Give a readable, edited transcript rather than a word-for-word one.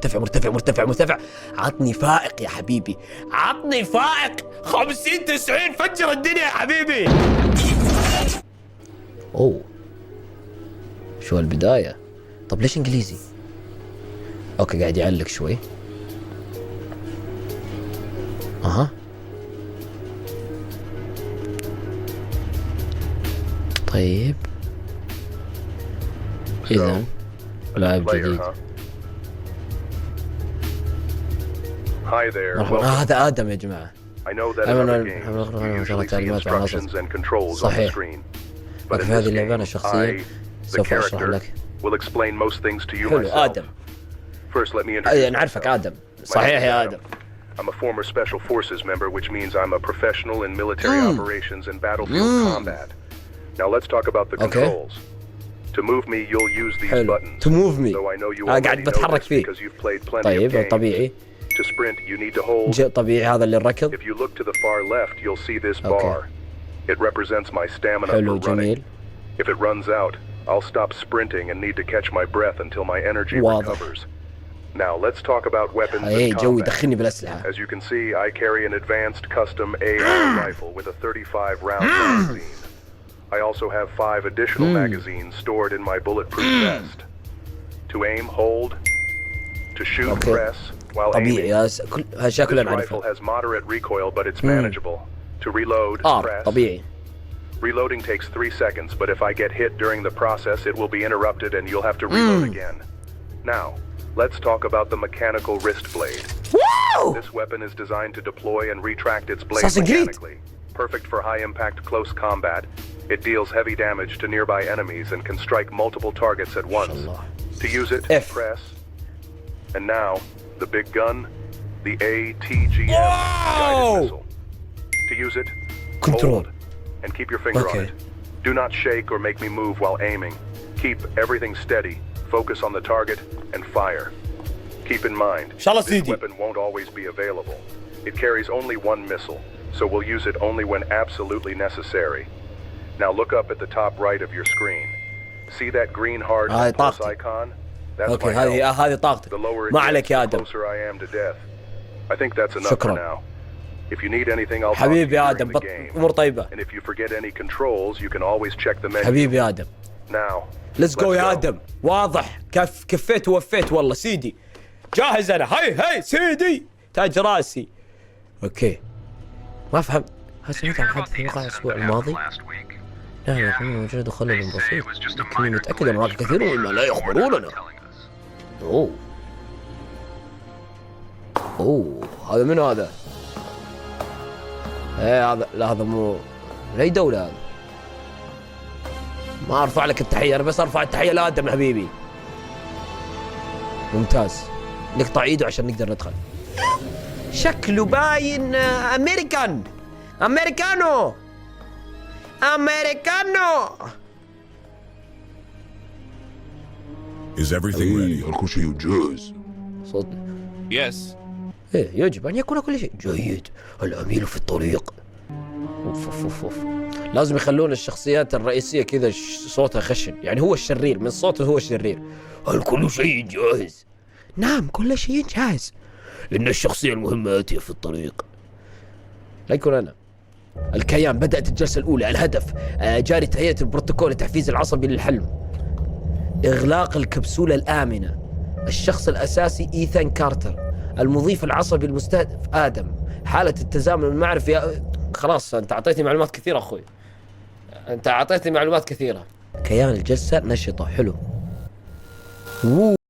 مرتفع مرتفع مرتفع مرتفع. عطني فائق يا حبيبي، عطني فائق. 50 90 فجر الدنيا يا حبيبي. اوه شو البداية. طب ليش انجليزي؟ اوكي قاعد يعلق شوي. اها طيب اذا لاعب جديد. هذا آدم يا جماعة. صحيح. في هذه اللعبة أنا شخصيا سوف أشرح لك. حلو آدم. نعرفك آدم. صحيح يا آدم. I'm a former special forces member, which means I'm a professional in military operations and battlefield combat. Now let's talk about the controls. To move me, you'll use these buttons. To move me. Though I know you already know this because you've played plenty of games. طبيعي. To sprint, you need to hold. طبيعي هذا اللي الركض. If you look to the far left, you'll see this bar. It represents my stamina حلو for running. جميل. If it runs out, I'll stop sprinting and need to catch my breath until my energy recovers. Now let's talk about weapons and جوي دخلني بالأسلحة. As you can see, I carry an advanced custom AR rifle with a 35 round magazine. I also have 5 additional magazines stored in my bulletproof vest. To aim, hold. To shoot, press while aiming. This rifle has moderate recoil, but it's manageable. To reload, press. طبيعي. Reloading takes 3 seconds, but if I get hit during the process, it will be interrupted and you'll have to reload again. Now, let's talk about the mechanical wrist blade. Woo! This weapon is designed to deploy and retract its blade mechanically. Perfect for high-impact close combat, it deals heavy damage to nearby enemies and can strike multiple targets at once. To use it, press. And now, the big gun, the ATGM guided missile. To use it, hold and keep your finger on it. Do not shake or make me move while aiming. Keep everything steady, focus on the target, and fire. Keep in mind, this weapon won't always be available. It carries only 1 missile, so we'll use it only when absolutely necessary. Now look up at the top right of your screen. See that green hard pulse icon? That's my health. هذه طاقتك. The lower it ما عليك يا gets, the آدم. closer I am to death. I think that's enough for now. If you need anything, I'll talk to you حبيبي during آدم the game. أمور طيبة. And if you forget any controls, you can always check the menu. حبيبي آدم. Now, let's go يا آدم. واضح كفيت ووفيت والله سيدي. جاهز أنا. هاي سيدي تاج راسي. أوكي. ما فهمت. هل سمعت عن حدث وقع الأسبوع الماضي؟ لا يقوم مجرد خلل بسيط، لكني متأكد أن هناك كثير مما لا يخبروننا. أوه هذا من هذا؟ هذا لا هذا مو أي دولة هذا. ما أرفع لك التحية، أنا بس أرفع التحية لآدم حبيبي. ممتاز. نقطع إيده عشان نقدر ندخل. شكله باين أمريكان. أمريكانو. Is everything ready? كل شيء جاهز. صوت. Yes. يجب أن يكون كل شيء جيد. الأمير في الطريق. أوف. لازم يخلون الشخصيات الرئيسية كذا صوتها خشن، يعني هو الشرير من صوته هو الشرير. هل كل شيء جاهز؟ نعم كل شيء جاهز. إن الشخصية المهمة آتية في الطريق. لا يكون أنا. الكيان بدأت الجلسة الأولى. الهدف جاري تهيئة البروتوكول لتحفيز العصبي للحلم. إغلاق الكبسولة الآمنة. الشخص الأساسي إيثان كارتر. المضيف العصبي المستهدف آدم. حالة التزامن المعرفي. خلاص أنت أعطيتني معلومات كثيرة أخوي. أنت أعطيتني معلومات كثيرة. كيان الجلسة نشطة. حلو.